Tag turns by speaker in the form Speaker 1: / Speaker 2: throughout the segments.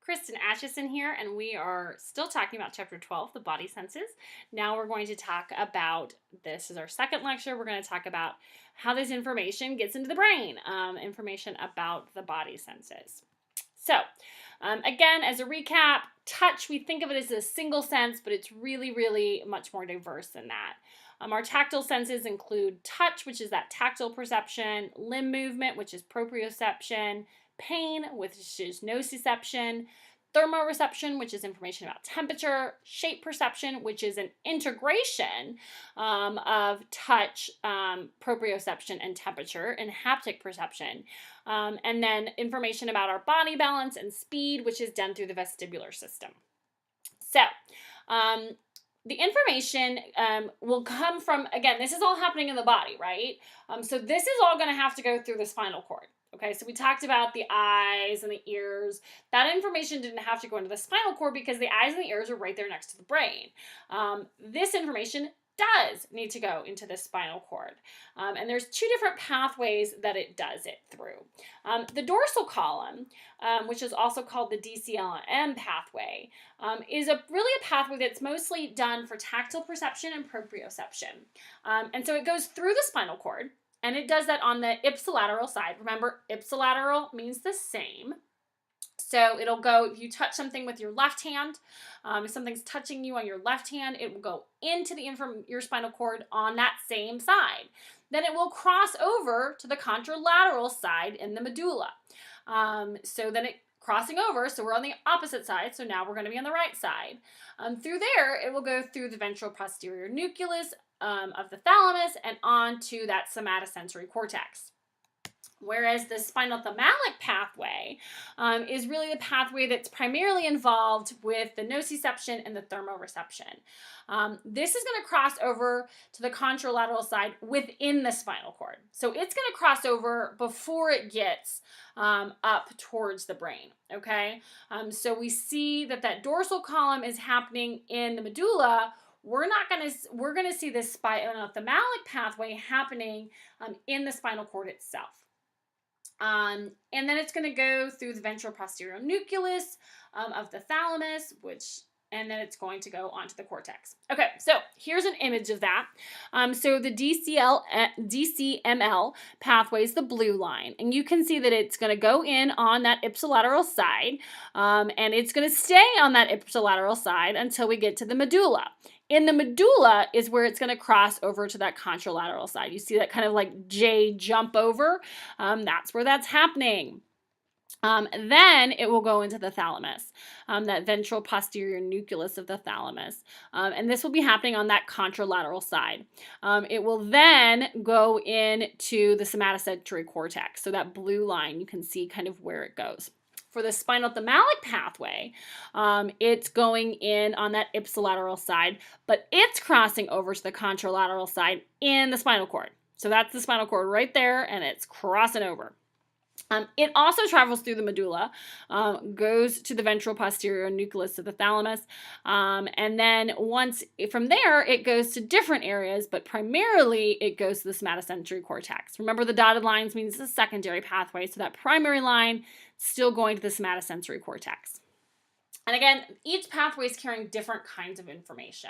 Speaker 1: Kristen Atchison here, and we are still talking about Chapter 12, the body senses. Now we're going to talk about, this is our second lecture, we're going to talk about how this information gets into the brain, information about the body senses. So, again, as a recap, touch, we think of it as a single sense, but it's really, really much more diverse than that. Our tactile senses include touch, which is that tactile perception, limb movement, which is proprioception, pain, which is nociception, thermoreception, which is information about temperature, shape perception, which is an integration of touch, proprioception, and temperature, and haptic perception. And then information about our body balance and speed, which is done through the vestibular system. So, the information will come from, again, this is all happening in the body, right? So this is all going to have to go through the spinal cord. Okay, so we talked about the eyes and the ears. That information didn't have to go into the spinal cord because the eyes and the ears are right there next to the brain. This information does need to go into the spinal cord. And there's two different pathways that it does it through. The dorsal column, which is also called the DCLM pathway, is really a pathway that's mostly done for tactile perception and proprioception. And so it goes through the spinal cord, and it does that on the ipsilateral side. Remember, ipsilateral means the same. So it'll go, if you touch something with your left hand, if something's touching you on your left hand, it will go into your spinal cord on that same side. Then it will cross over to the contralateral side in the medulla. So then it crossing over, so we're on the opposite side, so now we're going to be on the right side. Through there, it will go through the ventral posterior nucleus of the thalamus and on to that somatosensory cortex. Whereas the spinal thalamic pathway is really the pathway that's primarily involved with the nociception and the thermoreception. This is going to cross over to the contralateral side within the spinal cord. So it's going to cross over before it gets up towards the brain, okay? So we see that dorsal column is happening in the medulla. We're going to see this spinal thalamic pathway happening in the spinal cord itself. And then it's going to go through the ventral posterior nucleus of the thalamus, and then it's going to go onto the cortex. Okay, so here's an image of that. So the DCML pathway is the blue line, and you can see that it's going to go in on that ipsilateral side, and it's going to stay on that ipsilateral side until we get to the medulla. In the medulla is where it's going to cross over to that contralateral side. You see that kind of like J jump over? That's where that's happening. Then it will go into the thalamus, that ventral posterior nucleus of the thalamus. And this will be happening on that contralateral side. It will then go into the somatosensory cortex. So that blue line, you can see kind of where it goes. For the spinal thalamic pathway, it's going in on that ipsilateral side, but it's crossing over to the contralateral side in the spinal cord. So that's the spinal cord right there, and it's crossing over. It also travels through the medulla, goes to the ventral posterior nucleus of the thalamus, and then from there, it goes to different areas, but primarily it goes to the somatosensory cortex. Remember, the dotted lines means the secondary pathway, so that primary line still going to the somatosensory cortex. And again, each pathway is carrying different kinds of information.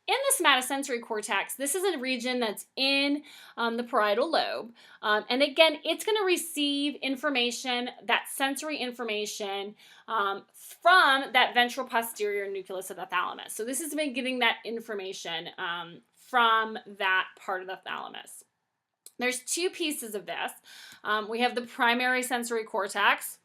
Speaker 1: In the somatosensory cortex, this is a region that's in the parietal lobe. And again, it's going to receive information, that sensory information, from that ventral posterior nucleus of the thalamus. So this is been getting that information from that part of the thalamus. There's two pieces of this. We have the primary sensory cortex,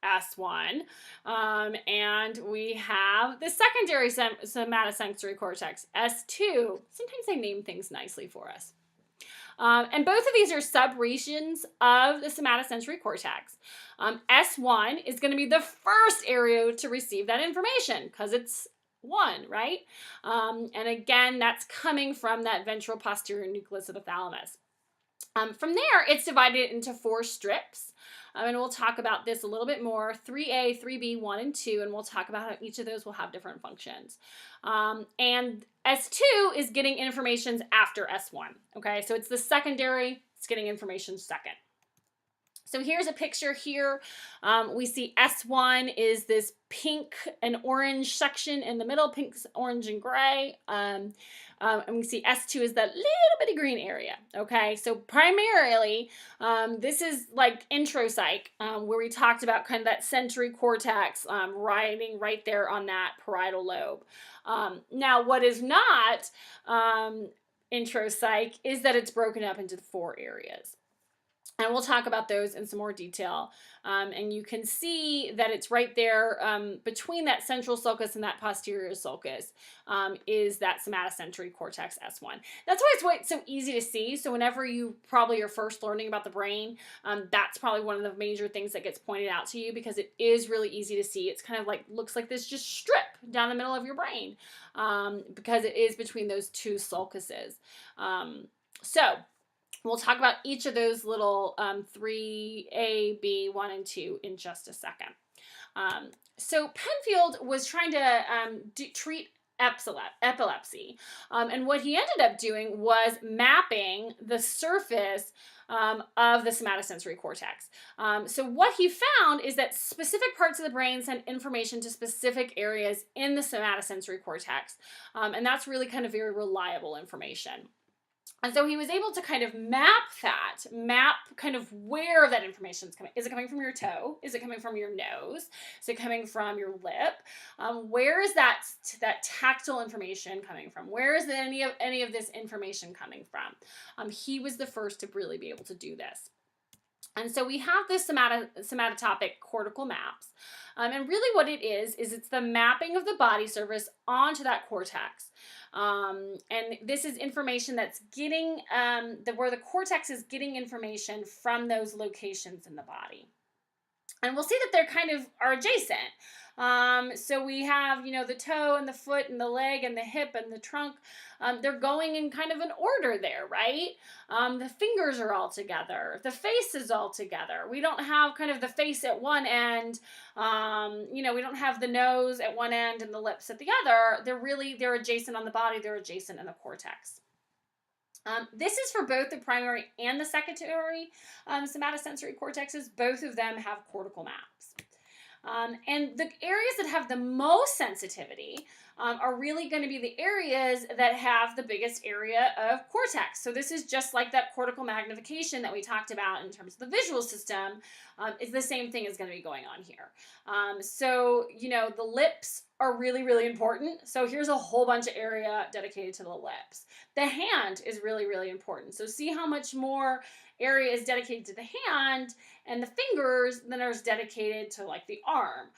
Speaker 1: S1, and we have the secondary somatosensory cortex, S2. Sometimes they name things nicely for us. And both of these are subregions of the somatosensory cortex. S1 is going to be the first area to receive that information because it's one, right? And again, that's coming from that ventral posterior nucleus of the thalamus. From there, it's divided into 4 strips. And we'll talk about this a little bit more, 3A, 3B, 1, and 2, and we'll talk about how each of those will have different functions. And S2 is getting information after S1, okay? So it's the secondary, it's getting information second. So here's a picture here. We see S1 is this pink and orange section in the middle, pink, orange, and gray. And we see S2 is that little bitty green area. Okay, so primarily, this is like intro psych, where we talked about kind of that sensory cortex riding right there on that parietal lobe. Now, what is not intro psych is that it's broken up into 4 areas. And we'll talk about those in some more detail. And you can see that it's right there between that central sulcus and that posterior sulcus is that somatosensory cortex S1. That's why it's so easy to see. So whenever you probably are first learning about the brain, that's probably one of the major things that gets pointed out to you, because it is really easy to see. It's kind of like, looks like this just strip down the middle of your brain, because it is between those 2 sulcuses. So we'll talk about each of those little 3A, B, 1, and 2 in just a second. So Penfield was trying to treat epilepsy. And what he ended up doing was mapping the surface of the somatosensory cortex. So what he found is that specific parts of the brain send information to specific areas in the somatosensory cortex. And that's really kind of very reliable information. And so he was able to kind of map kind of where that information is coming. Is it coming from your toe? Is it coming from your nose? Is it coming from your lip? Where is that tactile information coming from? Where is any of this information coming from? He was the first to really be able to do this. And so we have this somatotopic cortical maps. And really what it is it's the mapping of the body surface onto that cortex. And this is information that's getting, where the cortex is getting information from those locations in the body. And we'll see that they're kind of are adjacent. So we have, the toe and the foot and the leg and the hip and the trunk. They're going in kind of an order there, right? The fingers are all together. The face is all together. We don't have kind of the face at one end. We don't have the nose at one end and the lips at the other. They're adjacent on the body. They're adjacent in the cortex. This is for both the primary and the secondary somatosensory cortexes. Both of them have cortical maps. And the areas that have the most sensitivity are really going to be the areas that have the biggest area of cortex. So this is just like that cortical magnification that we talked about in terms of the visual system. Is the same thing is going to be going on here. So the lips are really, really important. So here's a whole bunch of area dedicated to the lips. The hand is really, really important. So see how much more area is dedicated to the hand and the fingers than is dedicated to like the arm.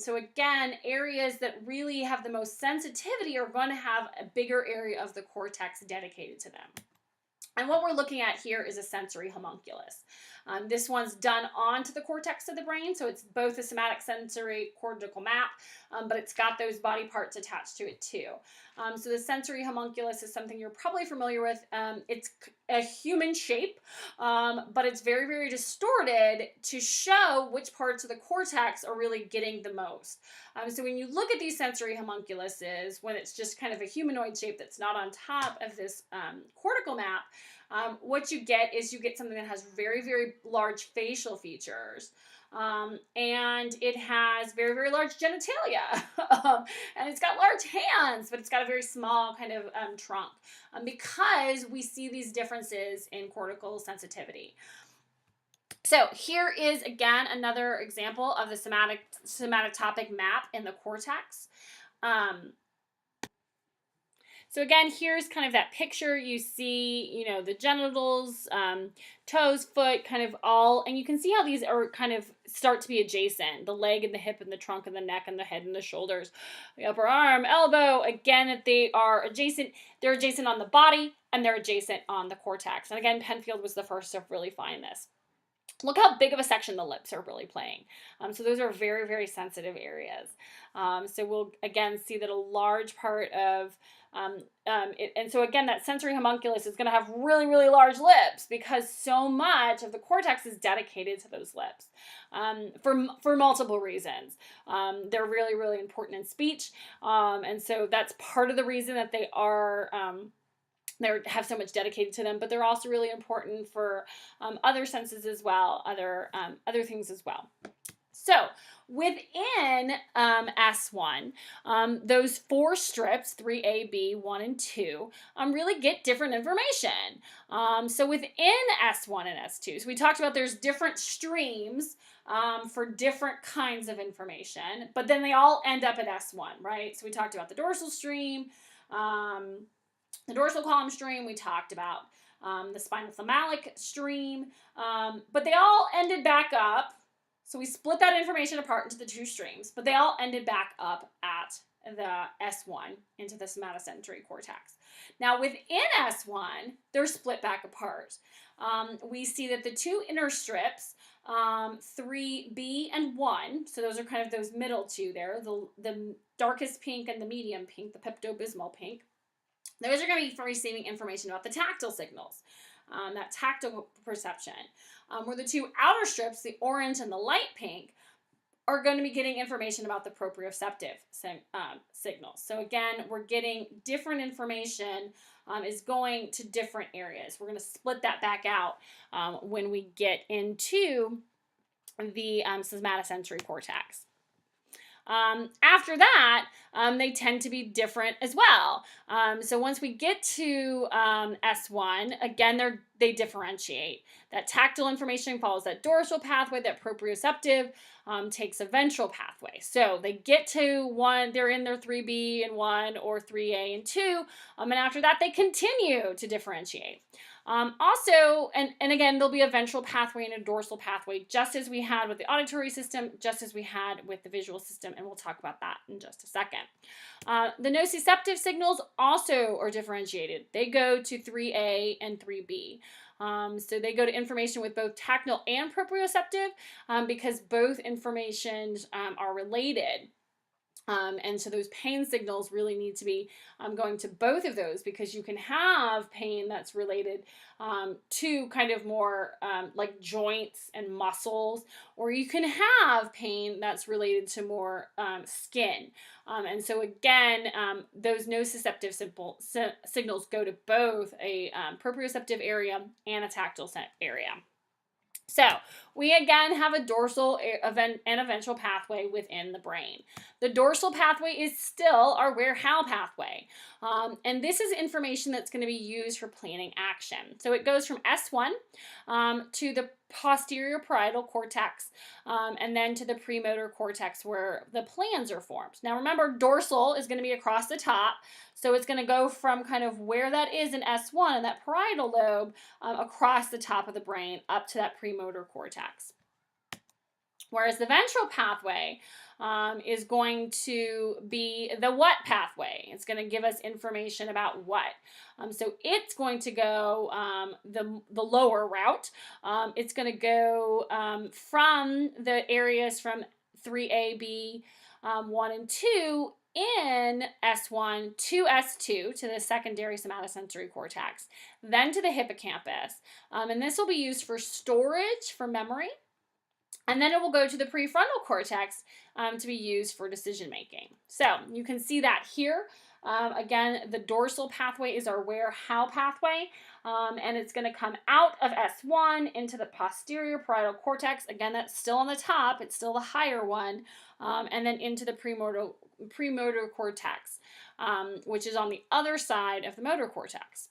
Speaker 1: So again, areas that really have the most sensitivity are going to have a bigger area of the cortex dedicated to them. And what we're looking at here is a sensory homunculus. This one's done onto the cortex of the brain, so it's both a somatic sensory cortical map, but it's got those body parts attached to it too. So the sensory homunculus is something you're probably familiar with. It's a human shape, but it's very, very distorted to show which parts of the cortex are really getting the most. So when you look at these sensory homunculuses, when it's just kind of a humanoid shape that's not on top of this cortical map, what you get something that has very, very large facial features. And it has very, very large genitalia. And it's got large hands, but it's got a very small kind of trunk. Because we see these differences in cortical sensitivity. So here is, again, another example of the somatotopic map in the cortex. So again, here's kind of that picture. You see, the genitals, toes, foot, kind of all, and you can see how these are kind of start to be adjacent. The leg and the hip and the trunk and the neck and the head and the shoulders, the upper arm, elbow, again, that they are adjacent. They're adjacent on the body and they're adjacent on the cortex. And again, Penfield was the first to really find this. Look how big of a section the lips are really playing. So those are very, very sensitive areas. So we'll, again, see that a large part of, and so again, that sensory homunculus is going to have really, really large lips because so much of the cortex is dedicated to those lips for multiple reasons. They're really, really important in speech. And so that's part of the reason that they are They have so much dedicated to them, but they're also really important for other senses as well, other things as well. So within S1, those 4 strips, 3A, B, 1, and 2, really get different information. So within S1 and S2, so we talked about there's different streams for different kinds of information, but then they all end up at S1, right? So we talked about the dorsal stream, the dorsal column stream, we talked about the spinal thalamic stream, but they all ended back up. So we split that information apart into the 2 streams, but they all ended back up at the S1 into the somatosensory cortex. Now within S1, they're split back apart. We see that the 2 inner strips, 3B and 1, so those are kind of those middle 2 there, the darkest pink and the medium pink, the pepto-bismol pink, those are going to be receiving information about the tactile signals, that tactile perception. Where the 2 outer strips, the orange and the light pink, are going to be getting information about the proprioceptive signals. So again, we're getting different information is going to different areas. We're going to split that back out when we get into the somatosensory cortex. After that, they tend to be different as well. So once we get to S1, again, they differentiate. That tactile information follows that dorsal pathway, that proprioceptive takes a ventral pathway. So they get to 1, they're in their 3B and 1 or 3A and 2, and after that, they continue to differentiate. Also, and again, there'll be a ventral pathway and a dorsal pathway, just as we had with the auditory system, just as we had with the visual system, and we'll talk about that in just a second. The nociceptive signals also are differentiated. They go to 3A and 3B. So they go to information with both tactile and proprioceptive because both informations are related. And so those pain signals really need to be going to both of those, because you can have pain that's related to kind of more like joints and muscles, or you can have pain that's related to more skin. And so again, those nociceptive signals go to both a proprioceptive area and a tactile area. So we again have a dorsal and a ventral pathway within the brain. The dorsal pathway is still our where-how pathway. And this is information that's going to be used for planning action. So it goes from S1 to the posterior parietal cortex and then to the premotor cortex where the plans are formed. Now remember, dorsal is going to be across the top. So it's going to go from kind of where that is in S1 and that parietal lobe across the top of the brain up to that premotor cortex. Whereas the ventral pathway is going to be the what pathway. It's going to give us information about what. So it's going to go the lower route. It's going to go from the areas from 3A, B, 1, and 2 in S1 to S2, to the secondary somatosensory cortex, then to the hippocampus. And this will be used for storage, for memory. And then it will go to the prefrontal cortex to be used for decision making. So you can see that here. Again, the dorsal pathway is our where-how pathway, and it's going to come out of S1 into the posterior parietal cortex. Again, that's still on the top. It's still the higher one. And then into the premotor cortex, which is on the other side of the motor cortex.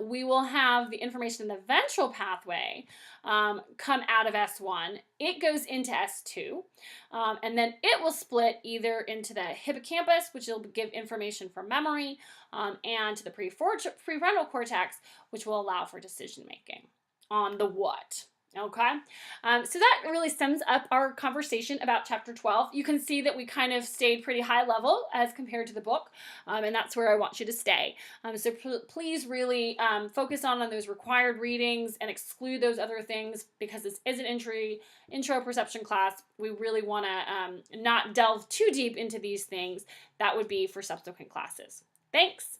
Speaker 1: We will have the information in the ventral pathway come out of S1. It goes into S2, and then it will split either into the hippocampus, which will give information for memory, and to the prefrontal cortex, which will allow for decision making on the what. Okay, so that really sums up our conversation about chapter 12. You can see that we kind of stayed pretty high level as compared to the book, and that's where I want you to stay. So please really focus on those required readings and exclude those other things, because this is an intro perception class. We really want to not delve too deep into these things. That would be for subsequent classes. Thanks.